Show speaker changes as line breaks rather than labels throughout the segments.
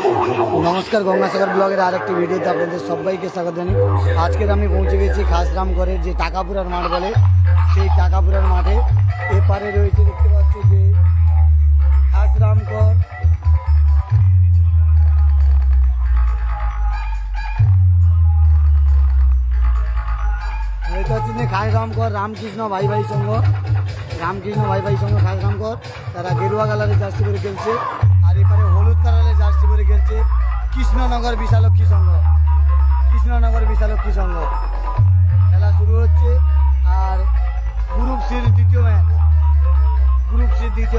नमस्कार गंगासागर ब्लगर आरेकटी भिडियोते आपनादेर सबाइके स्वागत जानाई। आजके आमि पौंछे गेছি खासरामगढ़ের যে টাকাপুরার মাঠ বলে সেই টাকাপুরার মাঠে এপারে রয়েছে দেখতে পাচ্ছ যে খাসরামগড় এটা হচ্ছে খাসরামগড় রামকৃষ্ণ ভাই ভাই সংঘ খাসরামগড় তারা গেরুয়া কালারের জার্সি পরে খেলছে আর এপারে হলুদ কালারের জার্সি পরে খেলছে কৃষ্ণনগর বিশালক্ষী সংঘ খেলা শুরু হচ্ছে। আর গ্রুপ সির দ্বিতীয়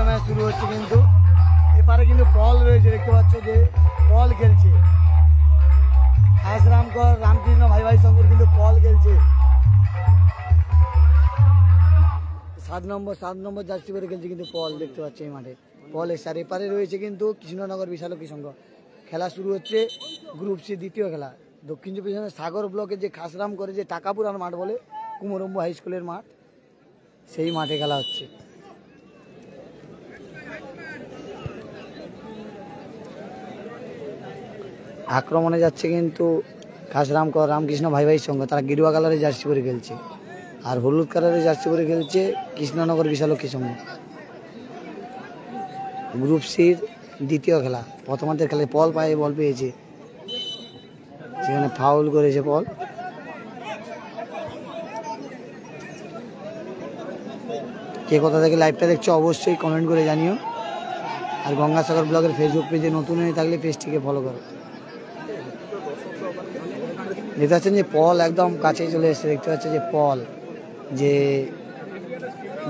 ম্যাচ শুরু হচ্ছে। কিন্তু এপারে কিন্তু পল রয়েছে দেখতে পাচ্ছ যে পল খেলছে খাসরামগড় রামকৃষ্ণ ভাই ভাই সংঘ কিন্তু পল খেলছে 7 নম্বর জার্সি পরে খেলছে কিন্তু পল দেখতে পাচ্ছি এই মাঠে পল এসার এপারে রয়েছে কিন্তু কৃষ্ণনগর বিশালক্ষী সংঘ। খেলা শুরু হচ্ছে গ্রুপ সি দ্বিতীয় খেলা দক্ষিণ চব্বিশ পরগনা সাগর ব্লকের যে খাসরামগড়ে যে টাকাপুরার মাঠ বলে কুমরম্বু হাই স্কুলের মাঠ সেই মাঠে খেলা হচ্ছে। আক্রমণে যাচ্ছে কিন্তু খাসরামগড় রামকৃষ্ণ ভাই ভাই সংঘ তারা গেরুয়া কালারের জার্সি পরে খেলছে আর হলুদ কালারের জার্সি পরে খেলছে কৃষ্ণনগর বিশালক্ষী সংঘ। গ্রুপ সির দ্বিতীয় খেলা প্রথমার্ধের খেলায় পল পায়ে বল পেয়েছে সেখানে ফাউল করেছে পল। কে কোথা থেকে লাইভটা দেখছো অবশ্যই কমেন্ট করে জানিও। আর গঙ্গাসাগর ব্লগের ফেসবুক পেজে নতুন হয়ে থাকলে পেজটিকে ফলো করো। দেখতে পাচ্ছেন যে পল একদম কাছে চলে এসেছে দেখতে পাচ্ছে যে পল যে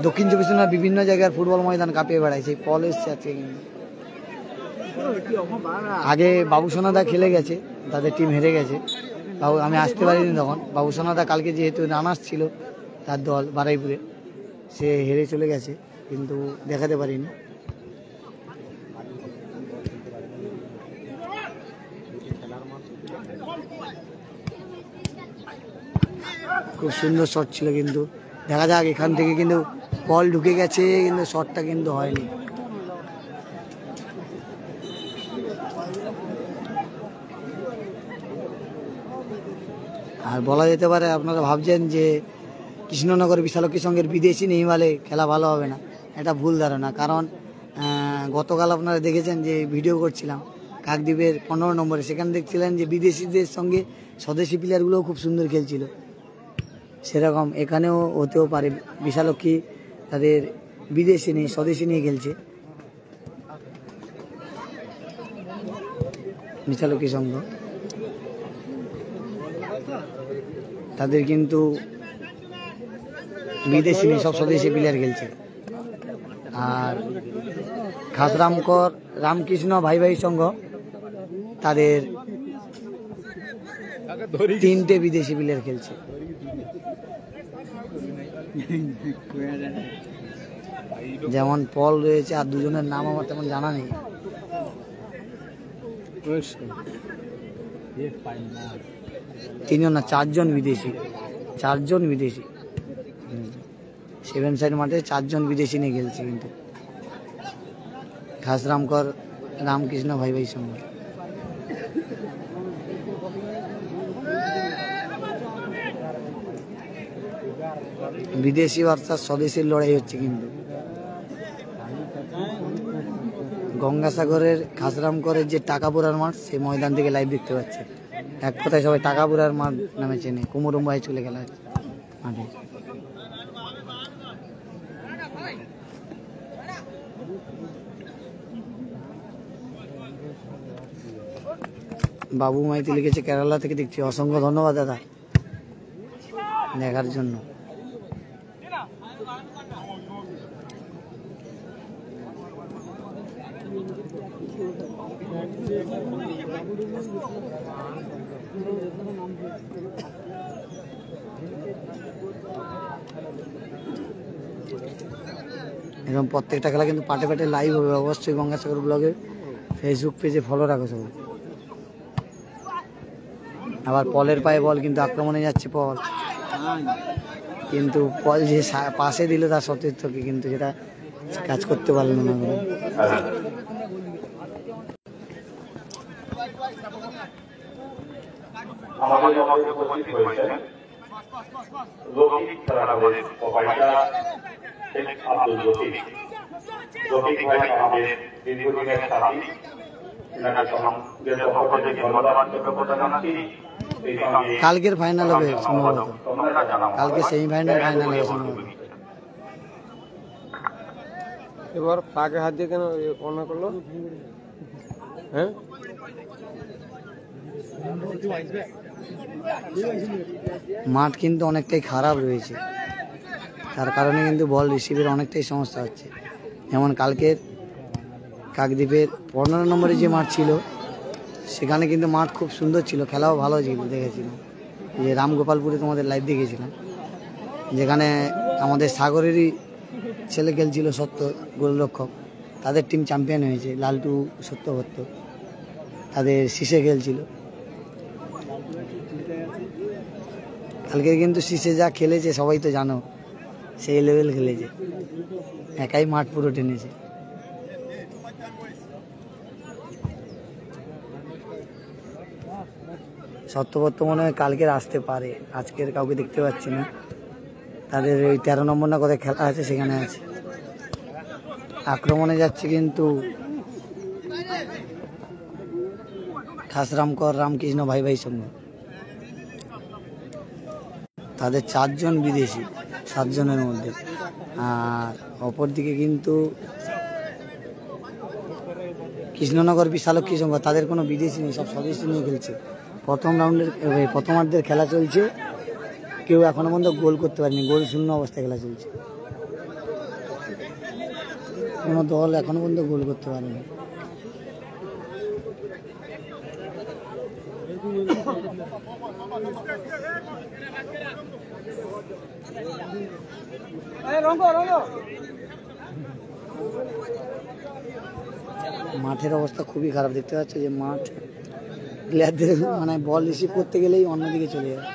দক্ষিণ চব্বিশ পরগনার বিভিন্ন জায়গার ফুটবল ময়দান কাঁপিয়ে বেড়ায় সেই পল এসছে আজকে। কিন্তু আগে বাবুসোনাদা খেলে গেছে তাদের টিম হেরে গেছে আমি আসতে পারিনি তখন বাবুসোনাদা কালকে যেহেতু রানার্স ছিল তার দল বারাইপুরে সে হেরে চলে গেছে কিন্তু দেখাতে পারিনি। খুব সুন্দর শট ছিল কিন্তু দেখা যাক এখান থেকে কিন্তু বল ঢুকে গেছে কিন্তু শটটা কিন্তু হয়নি। আর বলা যেতে পারে আপনারা ভাবছেন যে কৃষ্ণনগর বিশালক্ষী সংঘের বিদেশি নেই বলে খেলা ভালো হবে না, এটা ভুল ধারণা। কারণ গতকাল আপনারা দেখেছেন যে ভিডিও করছিলাম কাকদ্বীপের 15 নম্বরে সেখানে দেখছিলেন যে বিদেশিদের সঙ্গে স্বদেশি প্লেয়ারগুলোও খুব সুন্দর খেলছিল। সেরকম এখানেও হতেও পারে বিশালক্ষী তাদের বিদেশি নেই স্বদেশি নিয়ে খেলছে বিশালক্ষী সংঘ তাদের কিন্তু বিদেশি নেই সব স্বদেশি প্লেয়ার খেলছে। আর খাসরামগড় রামকৃষ্ণ ভাই ভাই সংঘ তাদের 3টে বিদেশি প্লেয়ার খেলছে। যেমন পল রয়েছে আর দুজনের নাম আমার তেমন জানা নেই। তিনজন না চারজন বিদেশি 7 সাইড মাঠে 4 জন বিদেশি নিয়ে খেলছে কিন্তু খাসরামগড় রামকৃষ্ণ ভাই ভাই সংঘ। বিদেশি ভার্সাস স্বদেশির লড়াই হচ্ছে কিন্তু গঙ্গাসাগরের খাসরামগড়ের যে টাকাপুরার মাঠ সেই ময়দান থেকে লাইভ দেখতে পাচ্ছে। এক কথায় সবাই টাকাপুরার মাঠ নামে চেনে কুমরম্বু হাই স্কুলে খেলা হচ্ছে মাঠে। বাবু মাইতি লিখেছে কেরালা থেকে দেখছি, অসংখ্য ধন্যবাদ দাদা দেখার জন্য। এরকম প্রত্যেকটা খেলা কিন্তু পাটে পাটে লাইভ হবে অবশ্যই গঙ্গাসাগর ব্লগের ফেসবুক পেজে ফলো রাখো সবাই। আবার পলের পায়ে বল কিন্তু আক্রমণে যাচ্ছে পল কিন্তু বল যে পাশে দিল তার সতীর্থকে কিন্তু সেটা কাজ করতে পারল না।
আমাদের মধ্যে উপস্থিত হয়েছেন লৌকিক খেলাঘরের প্রোভাইডার শেখ আব্দুল লতিফ। লতিফ ভাই আমাদের দীর্ঘদিনের সাথী, এনাকে সমাজের পক্ষ থেকে ধন্যবাদ জ্ঞাপন জানাচ্ছি।
কালকের ফাইনাল হবে সম্ভবত, কালকে সেমিফাইনাল ফাইনাল হবে সম্ভবত।
এবার পাকে হাত দিয়ে কেন অন্য করলো? হ্যাঁ,
মাঠ কিন্তু অনেকটাই খারাপ রয়েছে, তার কারণে কিন্তু বল রিসিভের অনেকটাই সমস্যা হচ্ছে। যেমন কালকের কাকদ্বীপের 15 নম্বরে যে মাঠ ছিল সেখানে কিন্তু মাঠ খুব সুন্দর ছিল, খেলাও ভালো ছিল, দেখেছিলাম যে রামগোপালপুরে তোমাদের লাইভ দেখেছিলাম, যেখানে আমাদের সাগরেরই ছেলে খেলছিল সত্য গোলরক্ষক, তাদের টিম চ্যাম্পিয়ন হয়েছে, লালটু সত্যভত্ত তাদের শীষে খেলছিল। কালকে কিন্তু শীষে যা খেলেছে সবাই তো জানো, সেই লেভেল খেলেছে, একাই মাঠ পুরো টেনেছে। সত্যবর্ত মনে হয় কালকের আসতে পারে, আজকের কাউকে দেখতে পাচ্ছি না। তাদের ওই 13 নম্বর না কোথায় খেলা আছে সেখানে আছে। আক্রমণে যাচ্ছে কিন্তু খাসরামকর রামকৃষ্ণ ভাই ভাই সঙ্গে, তাদের 4 জন বিদেশি 7 জনের মধ্যে। আর অপরদিকে কিন্তু কৃষ্ণনগর বিশালক্ষী সংঘ, তাদের কোনো বিদেশি নেই, সব স্বদেশি নিয়ে খেলছে। প্রথমার্ধের খেলা চলছে, কেউ এখনো পর্যন্ত গোল করতে পারেনি, গোল শূন্য অবস্থায় খেলা চলছে, কোনো দল এখনো পর্যন্ত গোল করতে পারেনি। মাঠের অবস্থা খুবই খারাপ, দেখতে পাচ্ছ যে মাঠ প্লেয়ারদের মানে বল রিসিভ করতে গেলেই অন্যদিকে চলে যায়।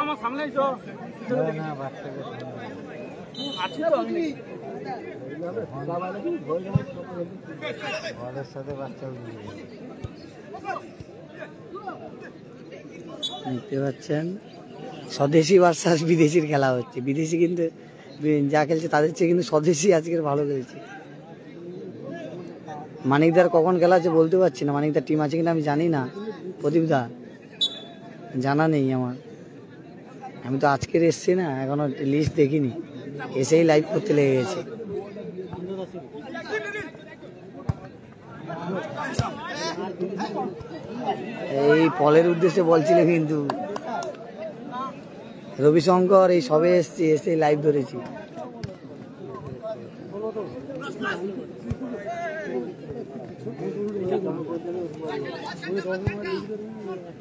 আমার সামনে
দেখতে পাচ্ছেন স্বদেশি ভার্সাস বিদেশির খেলা হচ্ছে। বিদেশি কিন্তু যা খেলছে তাদের চেয়ে কিন্তু স্বদেশি আজকের ভালো খেলছে। মানিকদার কখন খেলা আছে বলতে পারছি না, মানিকদার টিম আছে কিনা আমি জানি না, প্রদীপদা জানা নেই আমার, আমি তো আজকের এসছি না, এখনো লিস্ট দেখিনি, এসেই লাইভ করতে লেগে গেছে। এই পলের উদ্দেশ্যে বলছিল কিন্তু রবিশঙ্কর, এই সবে এসছি, এসেই লাইভ ধরেছি।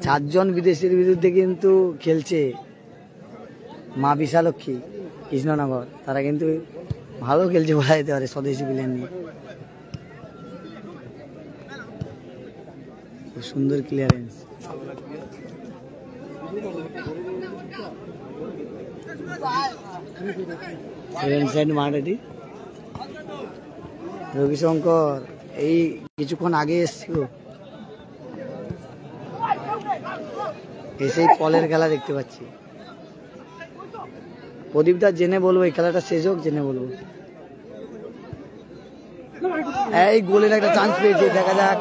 চারজন বিদেশির বিরুদ্ধে কিন্তু খেলছে মা বিশালক্ষী কৃষ্ণনগর, তারা কিন্তু ভালো খেলছে বলা যেতে পারে স্বদেশি প্লেয়ার নিয়ে, খুব সুন্দর ক্লিয়ারেন্স। সেভেন সাইড মাঠ এটি। রবিশঙ্কর এই কিছুক্ষণ আগে এসছিল, এসেই পলের খেলা দেখতে পাচ্ছি। প্রদীপদা জেনে বলবো, এই খেলাটা শেষ হোক জেনে বলবো। এই গোলের একটা চান্স পেয়েছে, দেখা যাক।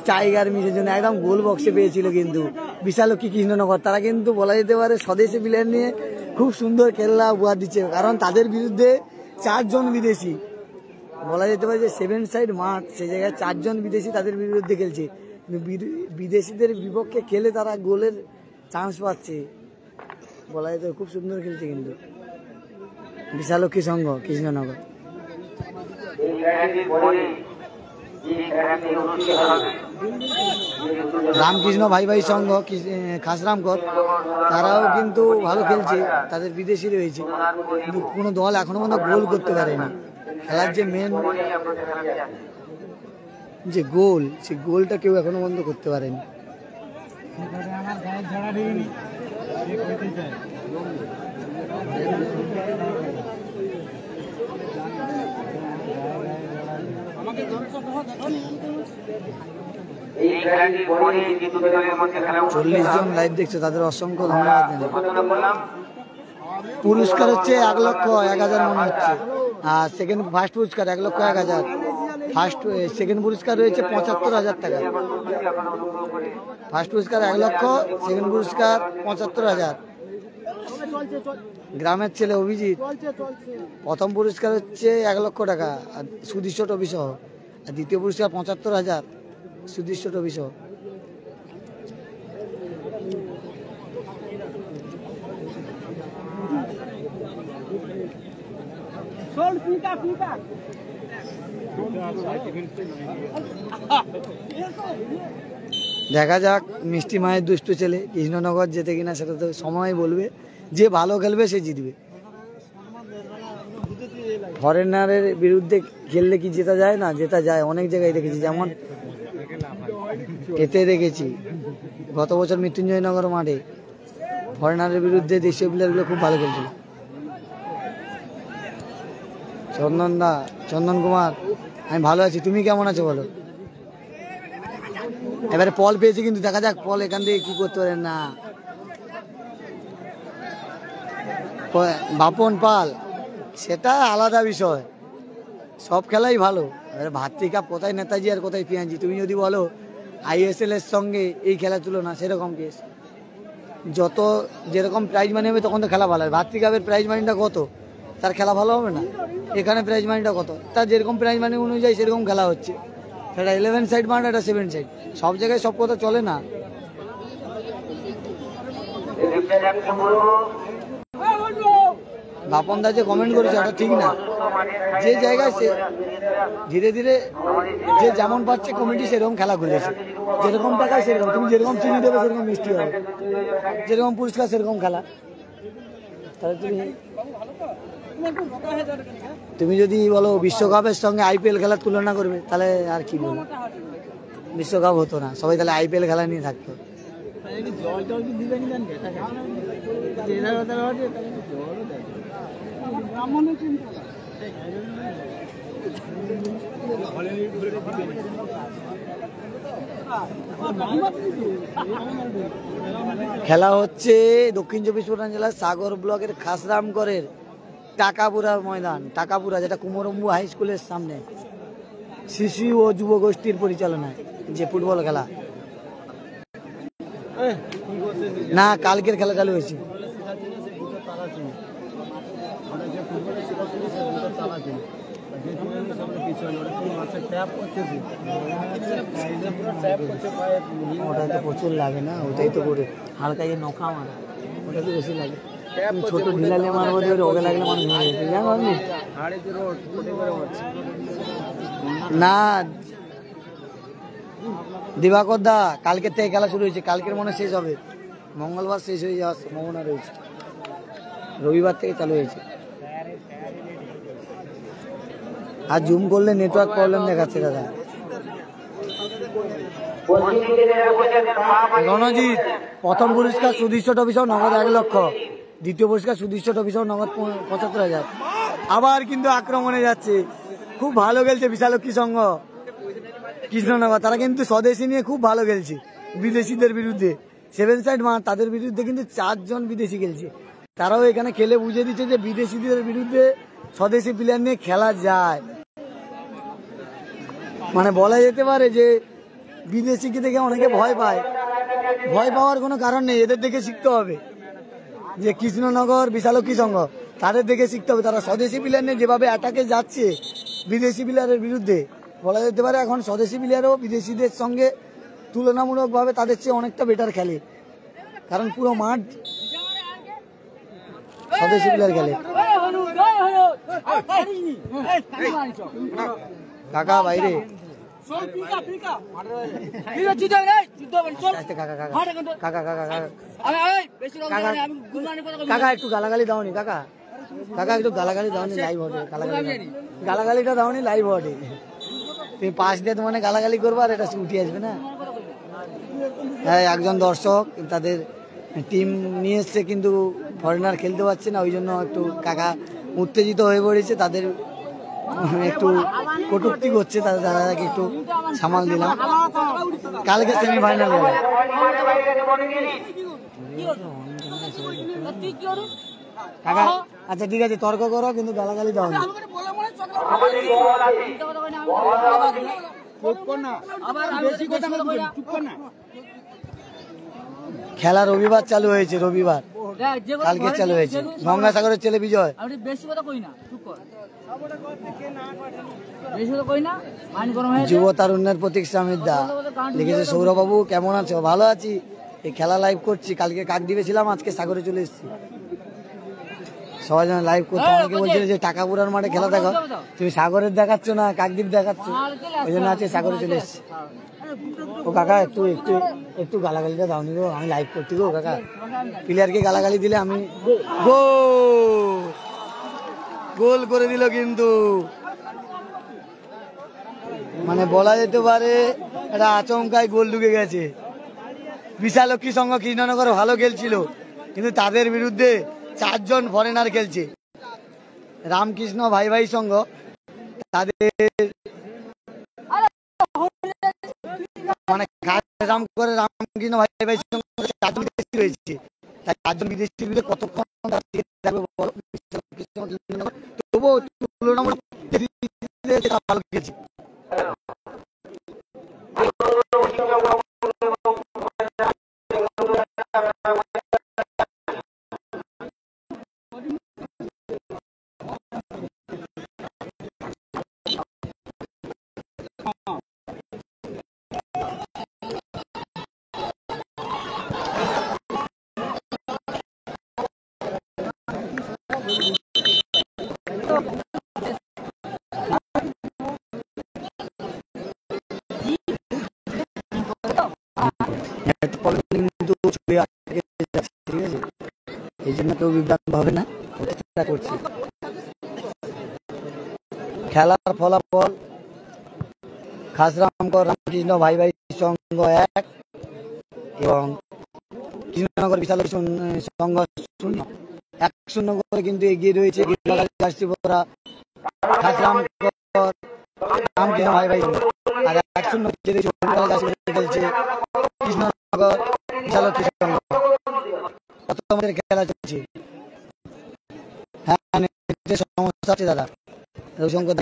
টাইগার মিসের জন্য একদম গোল বক্সে পেয়েছিল কিন্তু বিশালক্ষী কৃষ্ণনগর, তারা কিন্তু বলা যেতে পারে স্বদেশি প্লেয়ার নিয়ে খুব সুন্দর খেলা উপহার দিচ্ছে, কারণ তাদের বিরুদ্ধে 4 জন বিদেশি, বলা যেতে পারে যে 7 সাইড মাঠ, সেই জায়গায় 4 জন বিদেশি তাদের বিরুদ্ধে খেলছে, কিন্তু বিদেশিদের বিপক্ষে খেলে তারা গোলের চান্স পাচ্ছে, বলা যেতে খুব সুন্দর খেলছে কিন্তু বিশালক্ষী সংঘ কৃষ্ণনগর।
এই
রামকৃষ্ণ ভাই ভাই সংঘ খাসরামকর তারাও কিন্তু ভালো খেলছে, তাদের বিদেশি রয়েছে, কিন্তু কোনো দল এখনো পর্যন্ত গোল করতে পারেনি। খেলার যে মেন যে গোল, সেই গোলটা কেউ এখনো পর্যন্ত করতে পারেনি।
এই খেলাটি পরে যে দুটো দলের মধ্যে খেলা
40 জন লাইভ দেখছে, তাদের অসংখ্য ধন্যবাদ। পুরস্কার হচ্ছে 1,01,000 মনে হচ্ছে, আর সেকেন্ড ফার্স্ট পুরস্কার 1,01,000, ফার্স্ট সেকেন্ড পুরস্কার রয়েছে 75,000 টাকা। ফার্স্ট পুরস্কার 1 লক্ষ, সেকেন্ড পুরস্কার 75,000। গ্রামের ছেলে অভিজিৎ। প্রথম পুরস্কার হচ্ছে 1 লক্ষ টাকা আর সুদৃশ্য ট্রফি সহ, আর দ্বিতীয় পুরস্কার 75,000 সুদৃশ্য ট্রফি সহ। দেখা যাক মিষ্টি মায়ের দুষ্টু ছেলে কৃষ্ণনগর যেতে কিনা সেটা তো সময় বলবে। যে ভালো খেলবে সে জিতবে। ফরেনারের বিরুদ্ধে খেললে কি জেতা যায় না? জেতা যায়, অনেক জায়গায় দেখেছি, যেমন এতে দেখেছি গত বছর মৃত্যুঞ্জয়নগর মাঠে ফরেনারের বিরুদ্ধে দেশীয় প্লেয়ারগুলো খুব ভালো খেলছিল। চন্দন কুমার, আমি ভালো আছি, তুমি কেমন আছো বলো? এবারে পল পেয়েছে, কিন্তু দেখা যাক পল এখান থেকে কি করতে পারেন না। বাপন পাল সেটা আলাদা বিষয়, সব খেলাই ভালো। এবারে ভাতৃকাপ কোথায় নেতাজি আর কোথায় পিয়াঞ্জি, তুমি যদি বলো ISL এর সঙ্গে এই খেলা তুলনা, সেরকম কেস। যত যেরকম প্রাইজ মানি হবে তখন তো খেলা ভালো হবে। ভাতৃকাপের প্রাইজ মানিটা কত, তার খেলা ভালো হবে না? এখানে প্রাইজ মানিটা কত, তার যেরকম প্রাইজ মানি অনুযায়ী সেরকম খেলা হচ্ছে। সেটা 11 সাইড মাঠ, এটা 7 সাইড, সব জায়গায় সব কথা চলে না। বাপন দা যে কমেন্ট করেছে ওটা ঠিক না। যে জায়গায় সে ধীরে ধীরে যে যেমন পাচ্ছে কমিটি সেরকম খেলা খুলেছে, যেরকম টাকায় সেরকম, তুমি যেরকম চিনি দেবে সেরকম মিষ্টি হবে, যেরকম পুরস্কার সেরকম খেলা। তাহলে তুমি যদি বলো বিশ্বকাপের সঙ্গে IPL খেলার তুলনা করবে, তাহলে আর কি বলবো, বিশ্বকাপ হতো না, সবাই তাহলে IPL খেলা নিয়ে থাকতো। খেলা হচ্ছে দক্ষিণ চব্বিশ পরগনা জেলার সাগর ব্লকের খাসরামগড়ের টাকাপুরার ময়দান, টাকাপুরা, যেটা কুমরম্বু হাই স্কুলের সামনে, শিশু ও যুব গোষ্ঠীর পরিচালনায় যে ফুটবল খেলা। না, কালকের খেলা চালু হয়েছে। ওটাই তো প্রচুর লাগে না, ওটাই তো করে হালকা যে নৌকা মারা, ওটা তো বেশি লাগে। ছোট ঢিলালে মারবো, ওকে লাগলে মানুষ মরে যেতে, জানো আপনি? না দিবাকর দা, কালকের থেকে খেলা শুরু হয়েছে, কালকের মনে শেষ হবে, মঙ্গলবার শেষ হয়ে যাওয়ার সম্ভাবনা রয়েছে, রবিবার থেকে চালু হয়েছে। আর জুম করলে নেটওয়ার্ক প্রবলেম দেখাচ্ছে দাদা। রণজিৎ, প্রথম পুরস্কার সুদৃশ্য ট্রফি সহ নগদ 1 লক্ষ, দ্বিতীয় পুরস্কার সুদৃশ্য ট্রফি সহ নগদ 75,000। আবার কিন্তু আক্রমণে যাচ্ছে, খুব ভালো খেলছে বিশালক্ষী সংঘ কৃষ্ণনগর, তারা কিন্তু স্বদেশী নিয়ে খুব ভালো খেলছে বিদেশিদের বিরুদ্ধে। 7 সাইড মাঠ, তাদের বিরুদ্ধে কিন্তু 4 জন বিদেশি খেলছে। তারাও এখানে খেলে বুঝে দিচ্ছে যে বিদেশিদের বিরুদ্ধে স্বদেশি প্লেয়ার নিয়ে খেলা যায়। মানে বলা যেতে পারে যে বিদেশিকে দেখে অনেকে ভয় পায়, ভয় পাওয়ার কোনো কারণ নেই, এদের দেখে শিখতে হবে। যে কৃষ্ণনগর বিশালক্ষী সংঘ, তাদের দেখে শিখতে হবে। তারা স্বদেশি প্লেয়ার নিয়ে যেভাবে অ্যাটাকে যাচ্ছে বিদেশি প্লেয়ারের বিরুদ্ধে, বলা যেতে পারে এখন স্বদেশি প্লেয়ারও বিদেশিদের সঙ্গে তুলনামূলকভাবে তাদের চেয়ে অনেকটা বেটার খেলে, কারণ পুরো মাঠ স্বদেশি প্লেয়ার খেলে। কাকা বাইরে কাকা একটু গালাগালি দাওনি কাকা, কাকা একটু গালাগালি দাওনি, লাইভ হবে গালাগালিটা দাওনি, লাইভ হবে। তুমি পাশ দিয়ে তোমার গালাগালি করবো আর এটা উঠে আসবে না। হ্যাঁ, একজন দর্শক তাদের টিম নিয়ে এসছে কিন্তু ফরেনার খেলতে পারছে না, ওই জন্য একটু কাকা উত্তেজিত হয়ে পড়েছে, তাদের একটু কটূক্তি করছে, তাদের দাদাকে একটু সামাল দিলাম। কালকে সেমিফাইনাল হবে। কাকা আচ্ছা ঠিক আছে, তর্ক করো কিন্তু গালাগালি দাও না। খেলা রবিবার চালু হয়েছে, রবিবার কালকে চালু হয়েছে। গঙ্গাসাগরের ছেলে বিজয়। যুব তারুণ্যের প্রতীক সামিদ দা লিখেছে, সৌরভবাবু কেমন আছো? ভালো আছি, এই খেলা লাইভ করছি। কালকে কাকদ্বীপে ছিলাম, আজকে সাগরে চলে এসেছি। সবাই যেন লাইভ করতে, অনেকে বলছিল যে টাকাপুরার মাঠে খেলা দেখো, তুমি সাগরের দেখাচ্ছ না, কাকদ্বীপ দেখাচ্ছ, ওই জন্য আজকে সাগরে চলে এসেছি। ও কাকা একটু একটু একটু গালাগালিটা দাওনি গো, আমি লাইভ করছি গো কাকা। প্লেয়ারকে গালাগালি দিলে আমি গোল করে দিল, কিন্তু মানে বলা যেতে পারে এটা আচমকায় গোল ঢুকে গেছে। বিশালক্ষী সংঘ কৃষ্ণনগর ভালো খেলছিল, কিন্তু তাদের বিরুদ্ধে 4 জন ফরেনার খেলছে। রামকৃষ্ণ ভাই ভাই সংঘ তাদের মানে রাম করে রামকৃষ্ণ ভাই ভাই সংঘ 4 জন বিদেশি রয়েছে, তাই 4 জন বিদেশির বিরুদ্ধে কতক্ষণ তবুও তুলনামূলক ভালো খেলছে। এই জন্য কেউ বিভ্রান্ত হবে না, চেষ্টা করছি। খেলার ফলাফল খাসরামগড় রামকৃষ্ণ ভাই ভাই সংঘ 1 এবং কৃষ্ণনগর বিশালক্ষী সংঘ 0-1 করে কিন্তু এগিয়ে রয়েছে। খাসরামগড় রামকৃষ্ণ ভাই ভাই আর 1-0 খেলছে কৃষ্ণনগর বিশালক্ষী সংঘ। কত আমাদের খেলা চলছে? হ্যাঁ, সমস্যা আছে দাদা, রবিশঙ্কর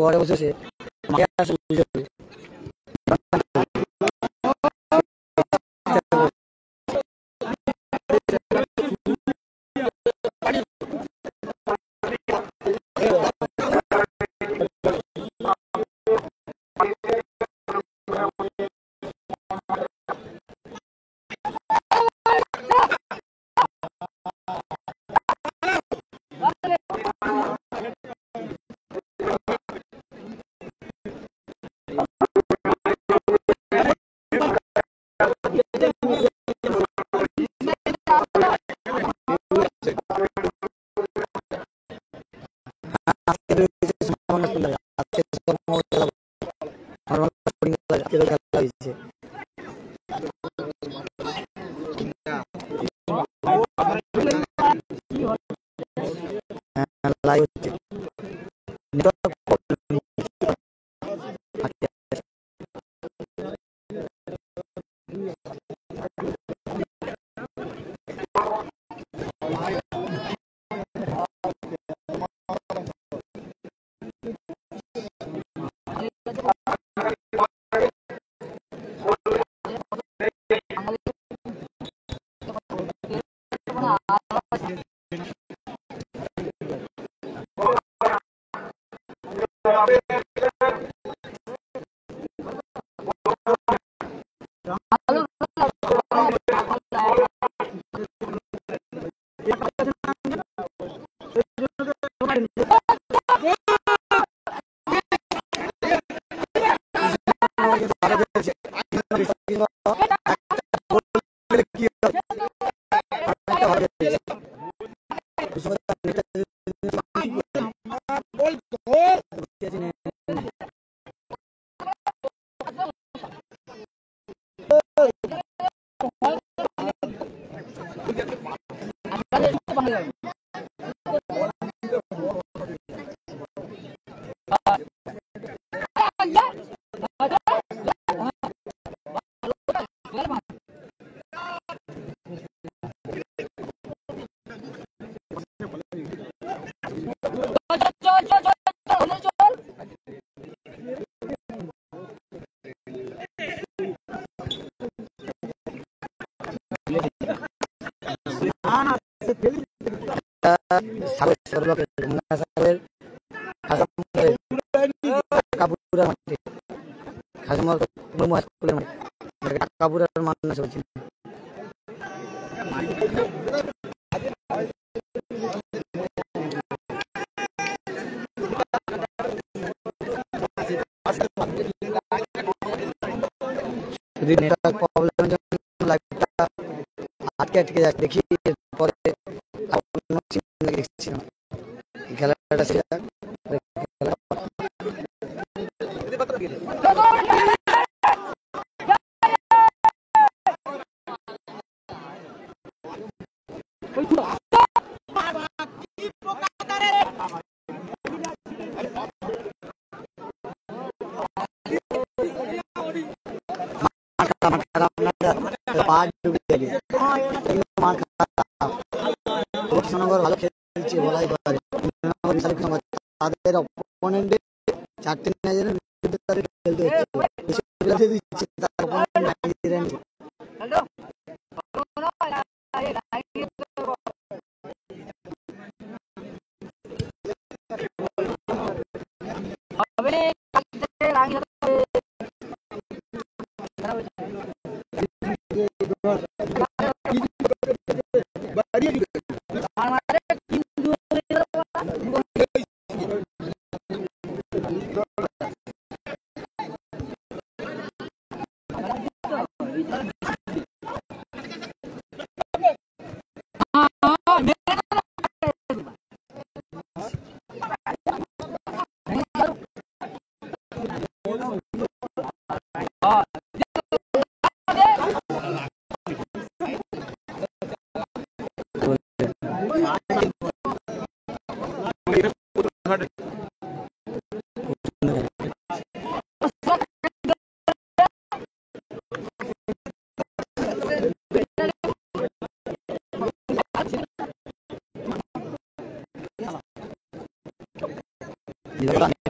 ঘরে বসেছে আজকেরও খেলা হয়েছে। লাইভ হচ্ছে কাপুরের মানুষ হচ্ছে যদি নেটওয়ার্ক প্রবলেমের জন্য লাইভটা আটকে যাচ্ছে। দেখি পরে দেখছিলাম খেলাটা সেটা ভালো খেলছে বলাই পারে। তাদের অপোনেন্টে 4-3 ম্যাচের খেলতে হচ্ছে তার অপোনেন্ট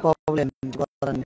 problem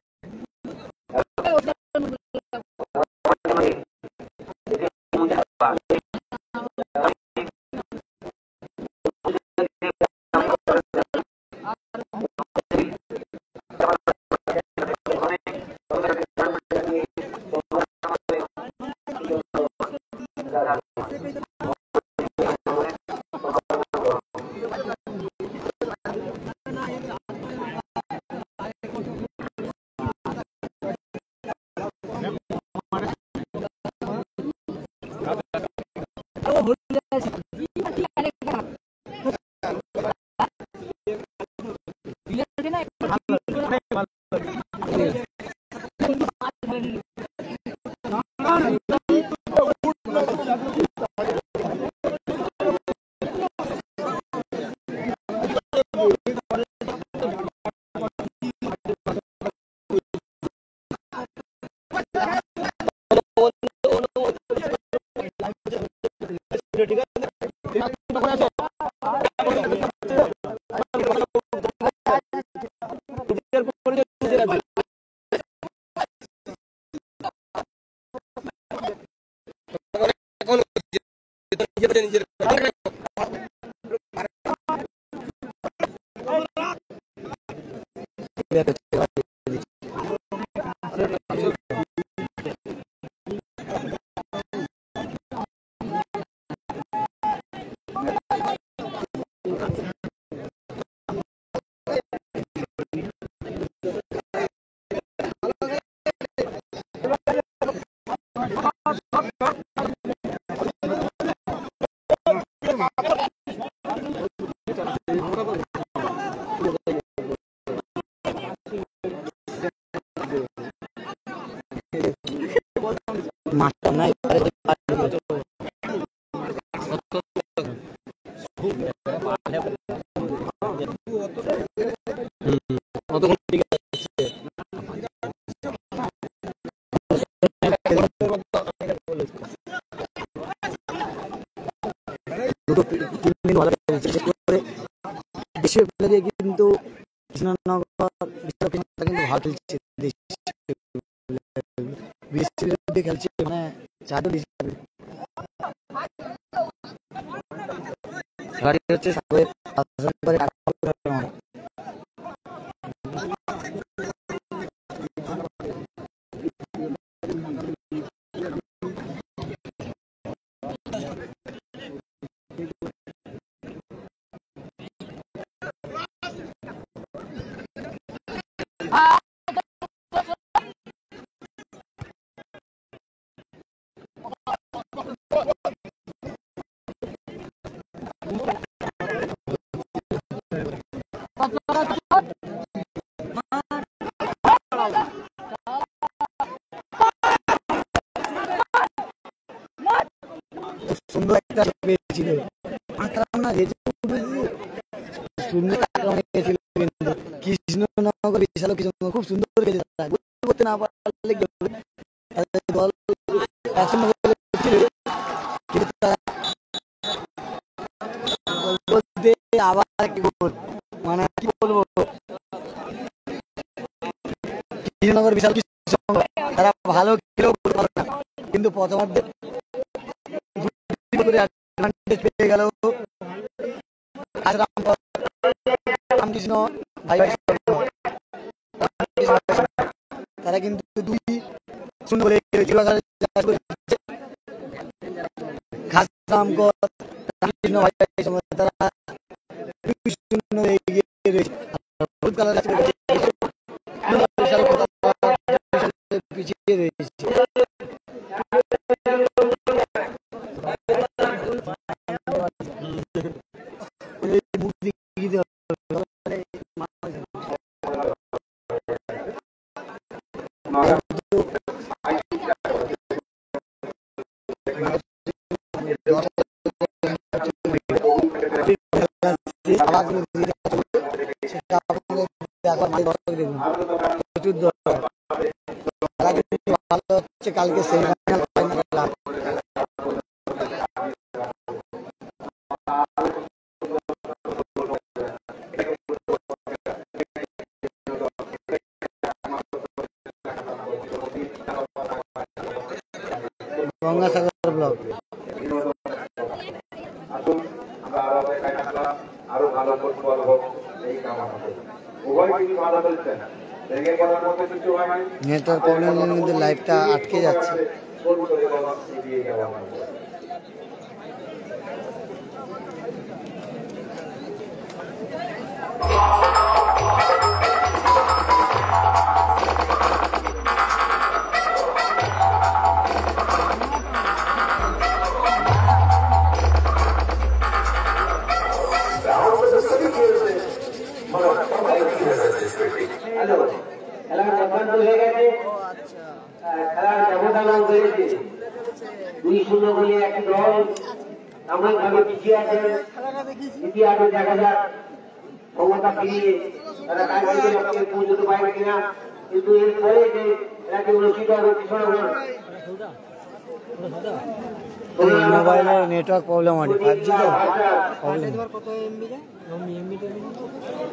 নিজের
মাস্টার নাই কিন্তু কৃষ্ণনগর কিন্তু ভালো খেলছে বিরুদ্ধে খেলছে মানে খেলাটি হচ্ছে সুন্দর একটা পেয়েছিল কৃষ্ণনগর বিশাল কৃষ্ণনগর খুব সুন্দর করতে না পারলে আবার কি মানে কি বলবো কৃষ্ণনগর বিশাল তারা ভালো খেলেও কিন্তু প্রথমার্ধে পেয়ে গেল রামকৃষ্ণ ভাই তারা কিন্তু 2-0 বলে রামকৃষ্ণ ভাই তারা 2-0 এগিয়ে রয়েছে পিছিয়ে রয়েছে কালকে সেমিফাইনাল গঙ্গাসাগর ব্লক
আরো ভালো ফুটবল হোক এই কামনা করি উভয় কিছু ভালো বলছেন
নেটওয়ার্ক প্রবলেমের মধ্যে লাইভটা আটকে যাচ্ছে
খেলার ব্যবধান বেড়েছে 2-0 বলে একটি দল সাময়িকভাবে পিছিয়ে আছে ইতিহাসে দেখা যাক ক্ষমতা ফিরিয়ে তারা টাইব্রেকের লক্ষ্যে পৌঁছতে পারে কিনা কিন্তু এরপরে যে এটাকে অনুষ্ঠিত হবে কৃষ্ণনগর
মোবাইলের নেটওয়ার্ক প্রবলেম হয় 5G তো প্রবলেম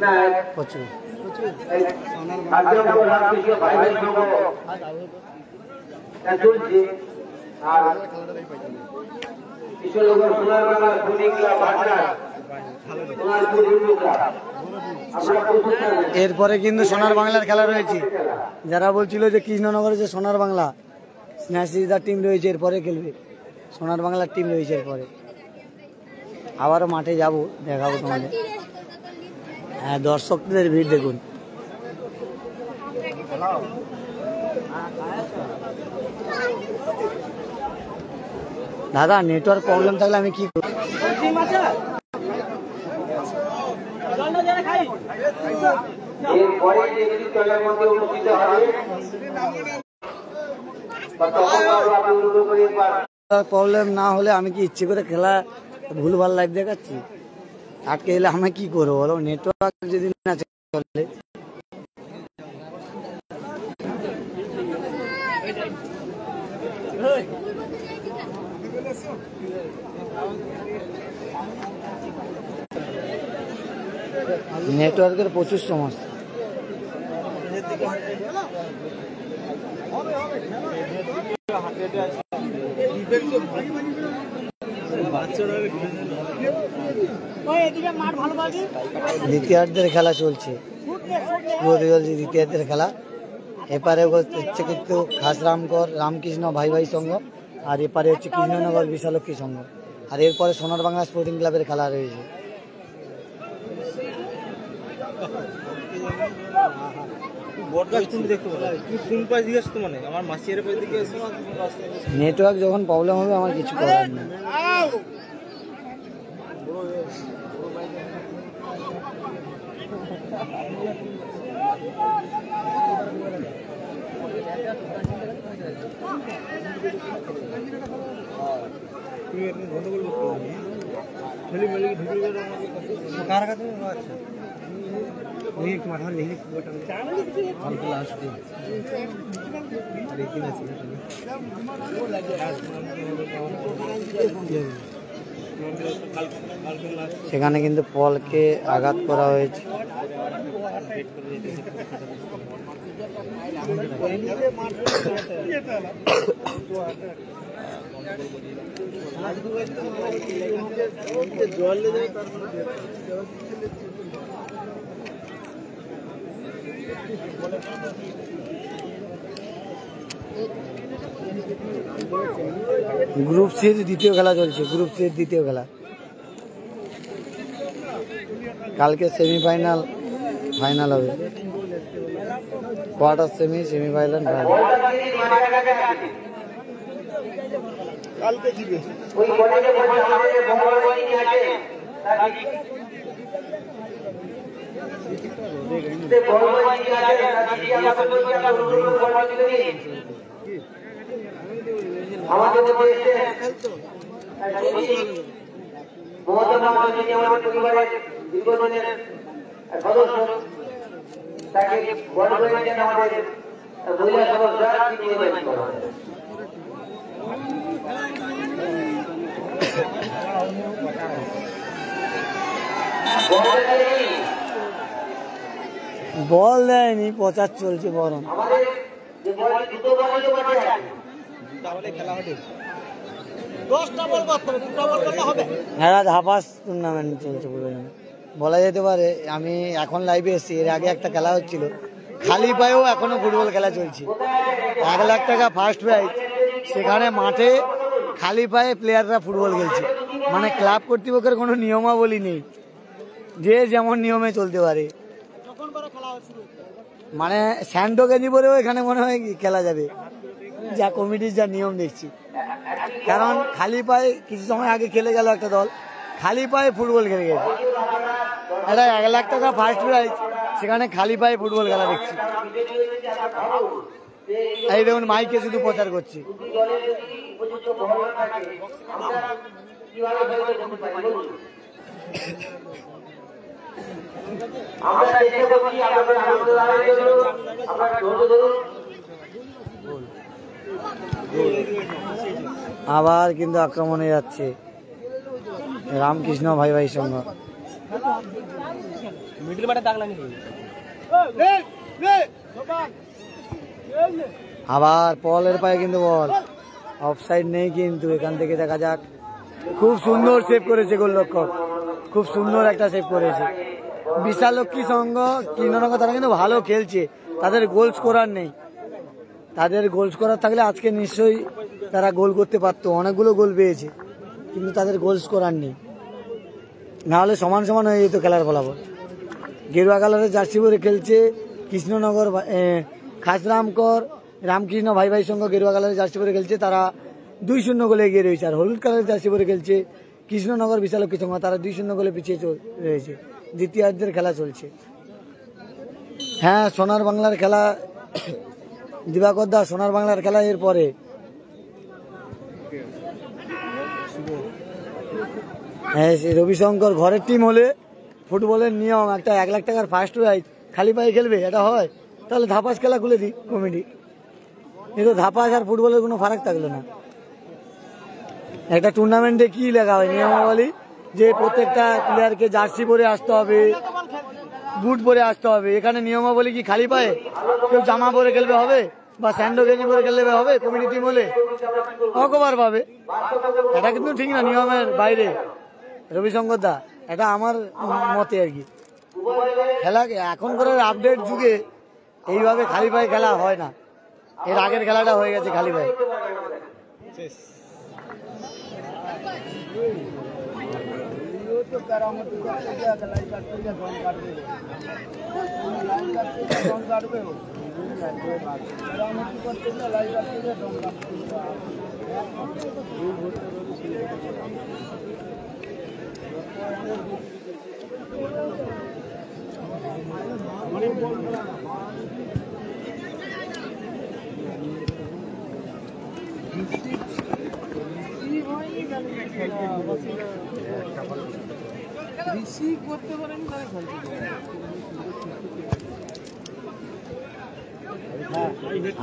না
প্রচুর
চলছে আর কৃষ্ণনগর সোনার বাংলা স্পোর্টিং ক্লাব ভাটনার সোনারপুর হিন্দু ক্লাব। আমরা প্রস্তুত থাকবেন।
এরপরে কিন্তু সোনার বাংলার খেলা রয়েছে। যারা বলছিল যে কৃষ্ণনগরে যে সোনার বাংলা স্ন্যাচিদার টিম রয়েছে, এরপরে খেলবে সোনার বাংলার টিম রয়েছে। এরপরে আবারও মাঠে যাব, দেখাবো তোমাদের। হ্যাঁ, দর্শকদের ভিড় দেখুন। দাদা, নেটওয়ার্ক প্রবলেম থাকলে আমি কি করব?
এরপরে যে একটি দলের মধ্যে অনুষ্ঠিত হবে
প্রবলেম না হলে আমি কি ইচ্ছে করে খেলা ভুলভাল লাইভ দেখাচ্ছি? আটকে গেলে আমি কি করবো বলো? নেটওয়ার্ক যদি না চলে। নেটওয়ার্কের প্রচুর সমস্যা। দ্বিতীয়ার্ধের খেলা চলছে, দ্বিতীয়ার্ধের খেলা। এপারে হচ্ছে কিন্তু খাসরামকর রামকৃষ্ণ ভাই ভাই সংঘ, আর এপারে হচ্ছে কৃষ্ণনগর বিশালক্ষী সংঘ। আর এরপরে সোনার বাংলা স্পোর্টিং ক্লাবের খেলা রয়েছে। নেটওয়ার্ক যখন প্রবলেম হবে আমার কিছু করার নেই। সেখানে কিন্তু পলকে আঘাত করা হয়েছে। গ্রুপ সি দ্বিতীয় খেলা চলছে, গ্রুপ সি দ্বিতীয় খেলা। কালকে সেমিফাইনাল, ফাইনাল হবে। Quarter semi, semifinal, final.
আমাদের মধ্যে আমাদের পরিবারের দীর্ঘদিনের সদস্য, তাকে বড় করে আমাদের মহিলা সদস্যরা নির্বাচিত করা হয়।
বল দেয়নি, প্রচার চলছে বরং।
আমাদের যে বল দুটো বল মাঠে আছে,
হ্যাঁ, ধাপাস টুর্নামেন্ট চলছে পুরো, বলা যেতে পারে। আমি এখন লাইভে এসেছি, এর আগে একটা খেলা হচ্ছিল খালি পায়েও, এখনো ফুটবল খেলা চলছে। 1 লাখ টাকা ফার্স্ট প্রাইজ, সেখানে মাঠে খালি পায়ে প্লেয়াররা ফুটবল খেলছে। মানে ক্লাব কর্তৃপক্ষের কোনো নিয়মাবলী নেই, যে যেমন নিয়মে চলতে পারে। মানে স্যান্ডো গেঞ্জি পরেও এখানে মনে হয় খেলা যাবে, যা কমিটির যা নিয়ম দেখছি। কারণ খালি পায়ে কিছু সময় আগে খেলে গেল একটা দল, খালি পায়ে ফুটবল খেলে গেছে। এটা 1 লাখ টাকা ফার্স্ট প্রাইজ, সেখানে খালি পায়ে ফুটবল খেলা দেখছি। এই দেখুন, মাইকে শুধু প্রচার করছি। আবার কিন্তু আক্রমণে যাচ্ছে রামকৃষ্ণ ভাই ভাই সঙ্গ। আবার পলের পায়ে কিন্তু বল, অফসাইড নেই কিন্তু। এখান থেকে দেখা যাক খুব সুন্দর সেভ করেছে গোলরক্ষক, খুব সুন্দর একটা সেভ করেছে। বিশালক্ষী সংঘ কৃষ্ণনগর তারা কিন্তু ভালো খেলছে, তাদের গোল স্কোরার নেই। তাদের গোল স্কোরার থাকলে আজকে নিশ্চয়ই তারা গোল করতে পারতো, অনেকগুলো গোল পেয়েছে, কিন্তু তাদের গোল স্কোরার নেই, নাহলে সমান সমান হয়ে যেত খেলার ফলাফল। গেরুয়া কালারের জার্সি পরে খেলছে কৃষ্ণনগর খাসরামকর রামকৃষ্ণ ভাই ভাই সংঘ, গেরুয়া কালারের জার্সি পরে খেলছে, তারা 2-0 গোলে এগিয়ে রয়েছে। আর হলুদ কালারের জার্সি পরে খেলছে কৃষ্ণনগর বিশালক্ষী সংঘ, তারা 2-0 গোলে পিছিয়ে রয়েছে। দ্বিতীয়ার্ধের খেলা চলছে। হ্যাঁ, সোনার বাংলার খেলা, দিবাকর দা, সোনার বাংলার খেলা এর পরে। হ্যাঁ, রবিশঙ্কর ঘরের টিম হলে ফুটবলের নিয়ম একটা 1 লাখ টাকার ফার্স্ট প্রাইজ খালি পায়ে খেলবে, এটা হয়? তাহলে ধাপাস খেলা খুলে দিই কমিটি। কিন্তু ধাপাস আর ফুটবলের কোনো ফারাক থাকলো না। একটা টুর্নামেন্টে কি লেখা হয় নিয়মাবলী, যে প্রত্যেকটা প্লেয়ারকে জার্সি পরে আসতে হবে, বুট পরে আসতে হবে। এখানে নিয়মাবলী কি খালি পায়ে কেউ জামা পরে খেলবে হবে, বা স্যান্ডো গেঞ্জি পরে খেলবে হবে? কমিটি টিম হলে অকবার পাবে, এটা কিন্তু ঠিক না, নিয়মের বাইরে। রবিশঙ্কর দা, এটা আমার মতে আর কি। খেলা এখনকার আপডেট যুগে এইভাবে খালি পায়ে খেলা হয় না, এর আগের খেলাটা হয়ে গেছে খালি পায়ে।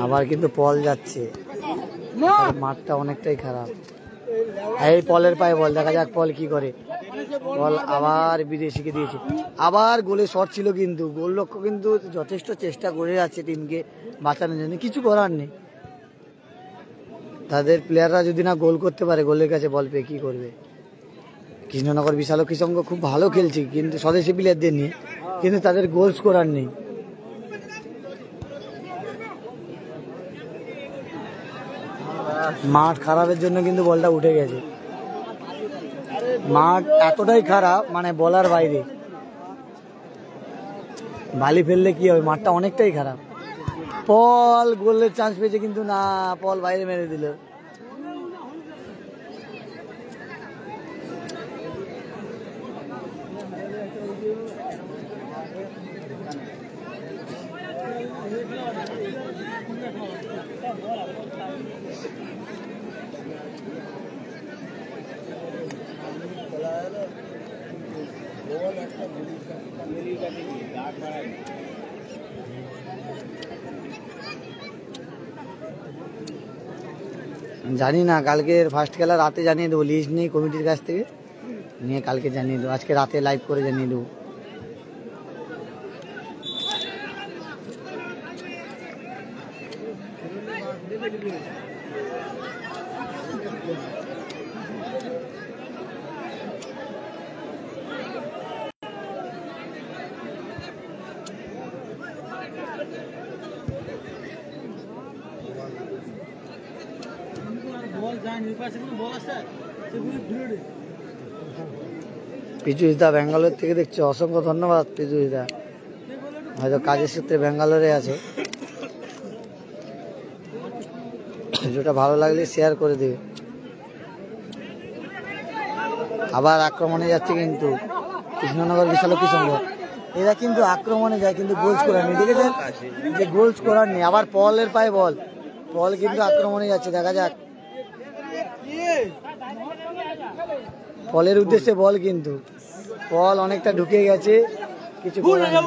আবার কিন্তু পল যাচ্ছে, মাঠটা অনেকটাই খারাপ। এই পলের পায়ে বল, দেখা যাক পল কি করে। বল আবার বিদেশিকে দিয়েছে, আবার গোলে শট ছিল, কিন্তু গোলরক্ষক কিন্তু যথেষ্ট চেষ্টা করে যাচ্ছে টিমকে বাঁচানোর জন্য, কিছু করার নেই। তাদের প্লেয়াররা যদি না গোল করতে পারে, গোলের কাছে বল পেয়ে কি করবে? কৃষ্ণনগর বিশালক্ষী সংঘ খুব ভালো খেলছে কিন্তু স্বদেশি প্লেয়ারদের নিয়ে, কিন্তু তাদের গোল স্কোরার নেই। মাঠ খারাপের জন্য কিন্তু বলটা উঠে গেছে। মাঠ এতটাই খারাপ, মানে বলার বাইরে। বালি ফেললে কি হবে, মাঠটা অনেকটাই খারাপ। পল গোলের চান্স পেয়েছে, কিন্তু না, পল বাইরে মেরে দিল। জানি না, কালকের ফার্স্ট খেলা রাতে জানিয়ে দেবো, লিস্ট নেই কমিটির কাছ থেকে, নিয়ে কালকে জানিয়ে দেবো। আজকে রাতে লাইভ করে জানিয়ে দেবো। পিজুদা ব্যাঙ্গালোর থেকে দেখছো, অসংখ্য ধন্যবাদ পিজুদা, হয়তো কাজের সূত্রে ব্যাঙ্গালোরে আছে। ভিডিওটা ভালো লাগলে শেয়ার করে দেবে। আবার আক্রমণে যাচ্ছে কিন্তু কৃষ্ণনগর বিশালক্ষী সংঘ, এরা কিন্তু আক্রমণে যায় কিন্তু গোল স্কোরার নেই। দেখেছেন যে গোল স্কোরার নেই। আবার পলের পায়ে বল, পল কিন্তু আক্রমণে যাচ্ছে, দেখা যাক। পলের উদ্দেশ্যে বল, কিন্তু বল অনেকটা ঢুকে গেছে, কিছু করার নেই।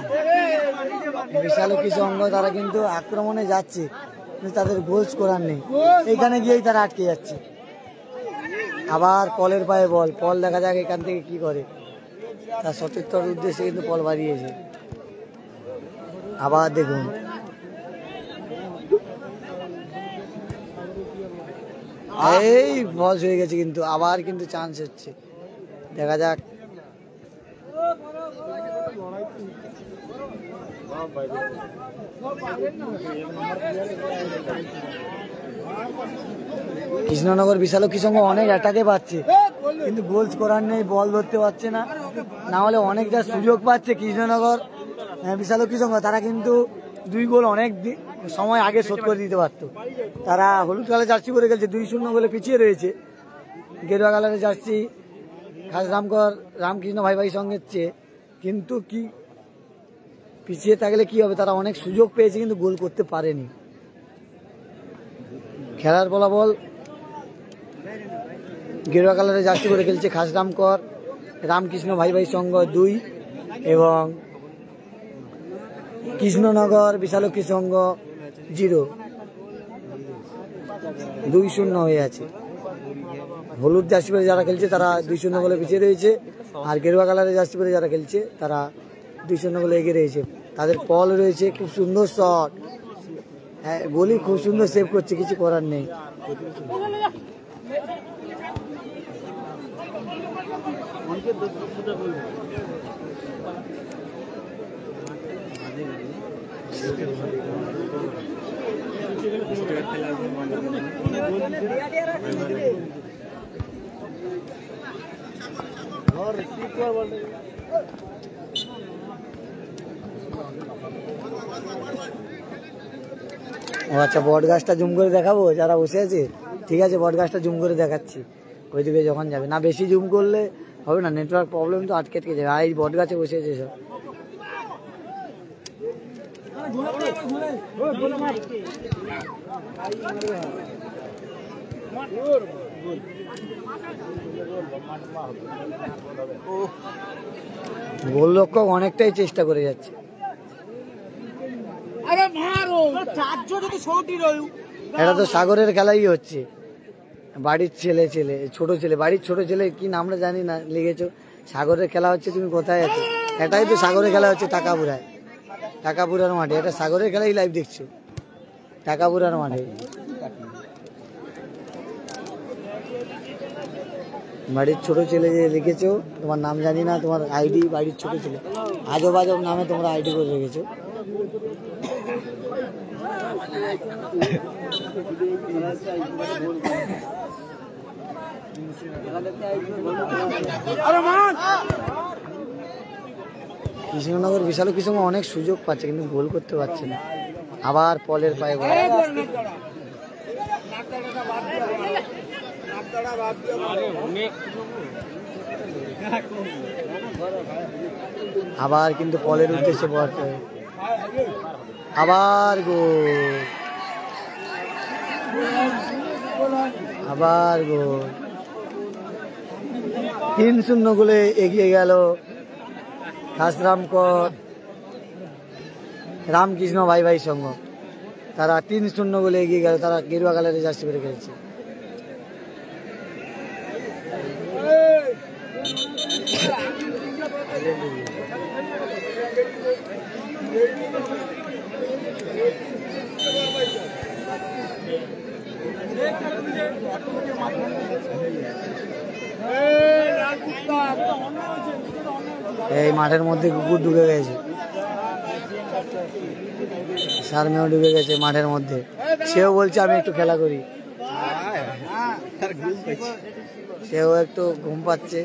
বিশালক্ষী সংঘ তারা কিন্তু আক্রমণে যাচ্ছে, কিন্তু তাদের গোল স্কোরার নেই, এখানে গিয়েই তারা আটকে যাচ্ছে। আবার পলের পায়ে বল, পল দেখা যাক এখান থেকে কি করে। তার সতীর্থর উদ্দেশ্যে কিন্তু বল বাড়িয়েছে। আবার দেখুন, এই বস হয়ে গেছে, কিন্তু আবার কিন্তু চান্স হচ্ছে, দেখা যাক। কৃষ্ণনগর বিশালক্ষী সঙ্গে অনেক অ্যাটাকে পাচ্ছে, কিন্তু গোলস করার নেই, বল ধরতে পারছে না। না হলে অনেক যা সুযোগ পাচ্ছে কৃষ্ণনগর বিশালক্ষী সঙ্গ, তারা কিন্তু 2 গোল অনেক সময় আগে শোধ করে দিতে পারতো। তারা হলুদ কালার জার্সি পরে গেছে, 2-0 গোলে পিছিয়ে রয়েছে। গেরুয়া কালারের জার্সি খাসরামকর রামকৃষ্ণ ভাই সঙ্গের চেয়ে, কিন্তু কি পিছিয়ে থাকলে কি হবে, তারা অনেক সুযোগ পেয়েছে কিন্তু গোল করতে পারেনি। খেলার ফলাফল গেরুয়া কালারের জার্সি করে খেলছে খাসরামকর রামকৃষ্ণ ভাই সংঘ 2 এবং কৃষ্ণনগর বিশালক্ষী সংঘ 0, 2-0 হয়ে আছে। হলুদ জার্সি পরে যারা খেলছে তারা 2-0 গোলে পিছিয়ে রয়েছে, আর গেরুয়া কালারের জার্সি পরে যারা খেলছে তারা 2-0 গোলে এগিয়ে রয়েছে। তাদের বল রয়েছে, খুব সুন্দর শট, হ্যাঁ গোলি খুব সুন্দর সেভ করছে, কিছু করার নেই। ও আচ্ছা, বট গাছটা জুম করে দেখাবো যারা বসে আছে? ঠিক আছে, বট গাছটা জুম করে দেখাচ্ছি ওইদিকে যখন যাবে। না বেশি জুম করলে হবে না, নেটওয়ার্ক প্রবলেম তো, আটকে যাবে। আর এই বট গাছে বসে আছে সব। গোলরক্ষক অনেকটাই চেষ্টা করে যাচ্ছে। এটা তো সাগরের খেলাই হচ্ছে, বাড়ির ছেলে ছোট ছেলে, বাড়ির ছোট ছেলে কি নামটা জানি না, লিখেছো সাগরের খেলা হচ্ছে, তুমি কোথায় আছো? এটাই তো সাগরের খেলা হচ্ছে টাকাপুরায়, টাকাপুরার মাঠে। এটা সাগরের খেলাই লাইভ দেখছো টাকাপুরার মাঠে। বাড়ির ছোট ছেলে যে লিখেছো, তোমার নাম জানি না, তোমার আইডি বাড়ির ছোট ছেলে, আজব আজব নামে তোমরা আইডি করে রেখেছো। কৃষ্ণনগর বিশালক্ষী সঙ্গে অনেক সুযোগ পাচ্ছে কিন্তু গোল করতে পারছে না। আবার পলের পায়ে গোল। আবার কিন্তু পলের উদ্দেশ্যে পড়তে হবে। আবার গোল, আবার গোল। 3-0 গোলে এগিয়ে গেল খাসরামকর রামকৃষ্ণ ভাই সংঘ। তারা 3-0 গোলে এগিয়ে গেল। তারা গেরুয়া কালারের জার্সি পরে খেলছে। এই মাঠের মধ্যে কুকুর ঢুকে গেছে, সারমেও ঢুকে গেছে মাঠের মধ্যে। সেও বলছে আমি একটু খেলা করি, সেও একটু ঘুম পাচ্ছে,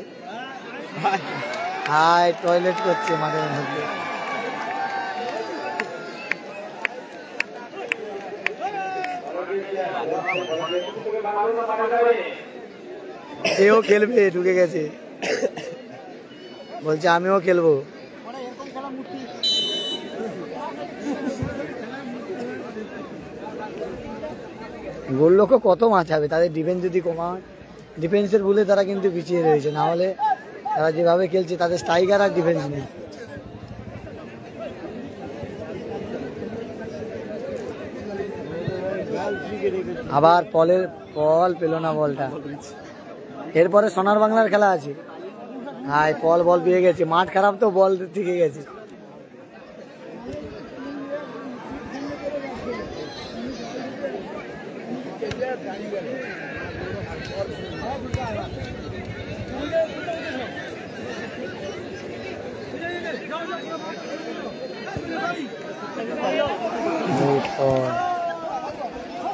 হাই টয়লেট করছে মাঠের মধ্যে। সেও খেলবে, ঢুকে গেছে, বলছে আমিও খেলবো। গোলরক্ষক কত মাছাবে, তাদের ডিফেন্স যদি কমায়, ডিফেন্সের ভুলে তারা কিন্তু পিছিয়ে রয়েছে। না হলে তারা যেভাবে খেলছে তাদের স্ট্রাইকার আর ডিফেন্স নেই। আবার পল পেল না বলটা। এরপরে সোনার বাংলার খেলা আছে। হ্যাঁ, বল পেয়ে গেছে, মাঠ খারাপ তো বল থেকে গেছে।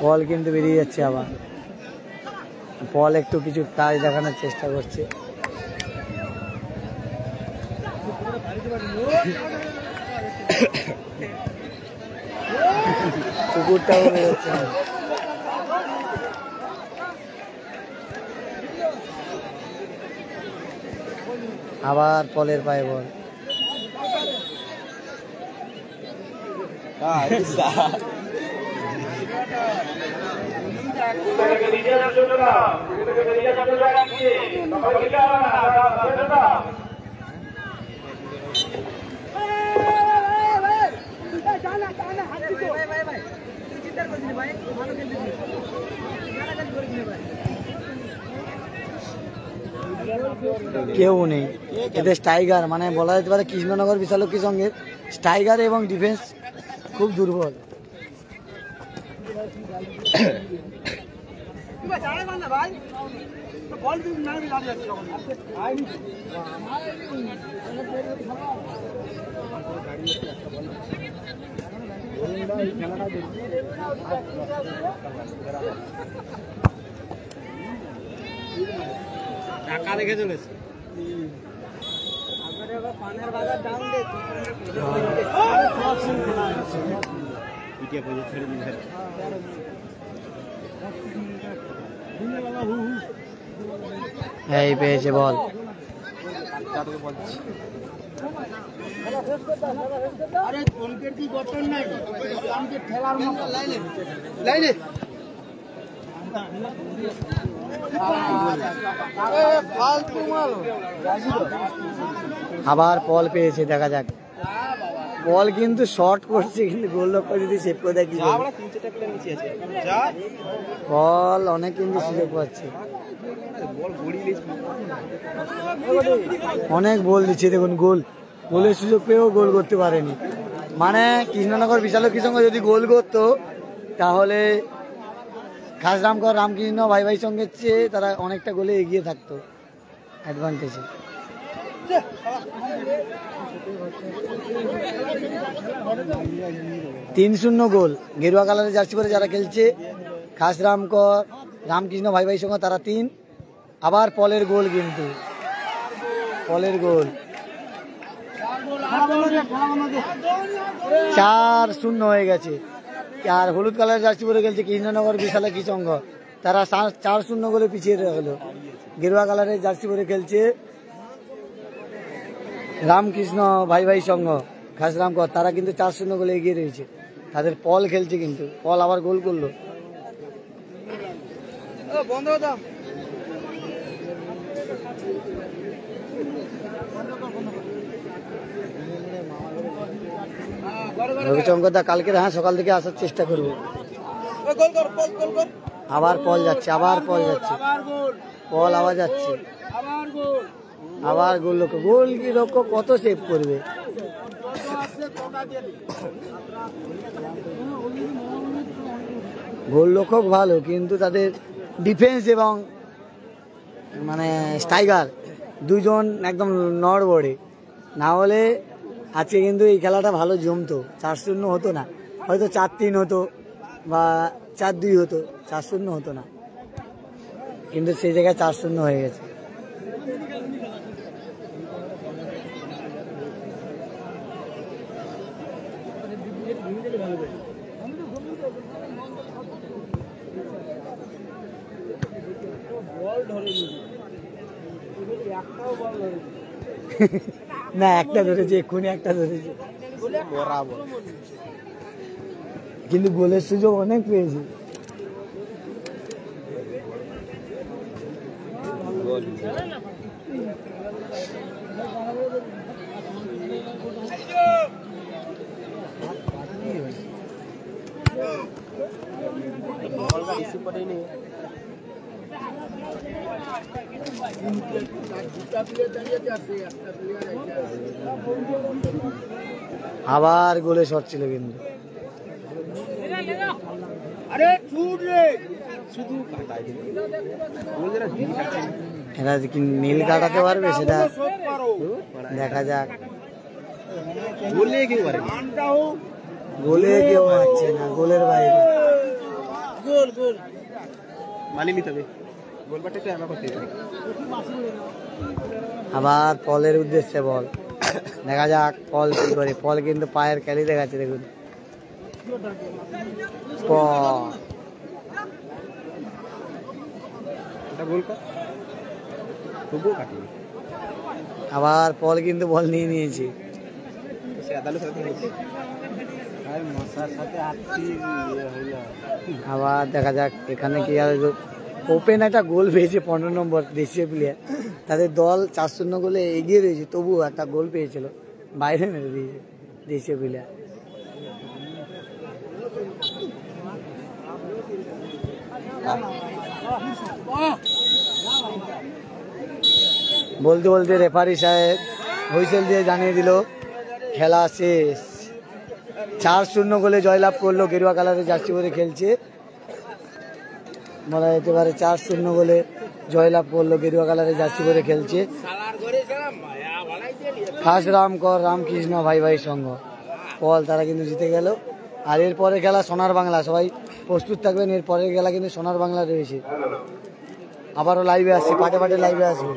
বল কিন্তু বেরিয়ে যাচ্ছে আবার। বল একটু কিছু কাজ দেখানোর চেষ্টা করছে। কুকুরটাও বেরোচ্ছে না। আবার পলের পায়ে বল। কেউ নেই এদের স্ট্রাইকার, মানে বলা যেতে পারে কৃষ্ণনগর বিশালক্ষী সঙ্গের স্ট্রাইকার এবং ডিফেন্স খুব দুর্বল। টাকা রেখে চলেছে। এই পেয়েছে বল। আবার বল পেয়েছে, দেখা যাক। বল কিন্তু শর্ট করছে, কিন্তু গোলরক্ষক যদি সেভ করে দেয় কি বল অনেক কিন্তু সুযোগ পাচ্ছে, অনেক বল দিচ্ছে। দেখুন গোলের সুযোগ পেয়েও গোল করতে পারেনি। মানে কৃষ্ণনগর বিশালক্ষী সঙ্গে যদি গোল করতো তাহলে খাসরামকর রামকৃষ্ণ ভাই ভাই সঙ্গে চেয়ে তারা অনেকটা গোলে এগিয়ে থাকতো অ্যাডভান্টেজে। 3-0 গোল। গেরুয়া কালারের জার্সি পরে যারা খেলছে খাসরামকর রামকৃষ্ণ ভাই ভাই সঙ্গে তারা 3। আবার পলের গোল, কিন্তু পলের গোল। 4-0 হয়ে গেছে। আর হলুদ কালারের জার্সি পরে খেলছে কৃষ্ণনগর বিশালক্ষী সংঘ, তারা 4-0 গোলে পিছিয়ে গেল। গেরুয়া কালারের জার্সি পরে খেলছে রামকৃষ্ণ ভাই ভাই সংঘ খাসরামকর, তারা কিন্তু 4-0 গোলে এগিয়ে রয়েছে। তাদের পল খেলছে, কিন্তু পল আবার গোল করলো। রবিশঙ্কর দা কালকে সকাল থেকে আসার চেষ্টা করবো। আবার পল যাচ্ছে, আবার পল যাচ্ছে, পল আবার যাচ্ছে, আবার গোল রক্ষক। গোল কি রক্ষক কত সেভ করবে? গোল রক্ষক ভালো, কিন্তু তাদের ডিফেন্স এবং মানে স্ট্রাইকার দুজন একদম নড়বড়ে। না হলে আজকে কিন্তু এই খেলাটা ভালো জমতো। 4-0 হতো না, হয়তো 4-3 হতো বা 4-2 হতো, 4-0 হতো না। কিন্তু সেই জায়গায় 4-0 হয়ে গেছে। না, একটা ধরেছে, এক্ষুনি একটা ধরেছে, কিন্তু গোলের সুযোগ অনেক পেয়েছে। আবার গোলে শট ছিল, কিন্তু এরা কি নীল কাটাতে পারবে সেটা দেখা যাক। গোলে কেউ মারছে না, গোলের বাইরে। আবার পলের উদ্দেশ্যে বল, দেখা যাক পল কি করে। পল কিন্তু পায়ের ক্যালি দেখাচ্ছে, দেখুন। আবার পল কিন্তু বল নিয়ে নিয়েছে। আবার দেখা যাক এখানে কি আর ওপেন একটা গোল পেয়েছে 15 নম্বর দেশীয় প্লেয়ার। তাদের দল 4-0 গোলে এগিয়ে রয়েছে, তবুও একটা গোল পেয়েছিল, বাইরে মেরে দিয়েছে দেশীয় প্লেয়ার। বলতে বলতে রেফারি সাহেব হুইসেল দিয়ে জানিয়ে দিল খেলা শেষ। 4-0 গোলে জয়লাভ করলো, গেরুয়া কালারের জার্সি পরে খেলছে, বলা যেতে পারে 4-0 গোলে জয়লাভ করলো, গেরুয়া কালারের জার্সি পরে খেলছে খাস রামকর রামকৃষ্ণ ভাই ভাই সংঘ পল। তারা কিন্তু জিতে গেল। আর এরপরে খেলা সোনার বাংলা, সবাই প্রস্তুত থাকবেন। এরপরের খেলা কিন্তু সোনার বাংলা রয়েছে। আবারও লাইভে আসছি, পাটে পাটে লাইভে আসবো।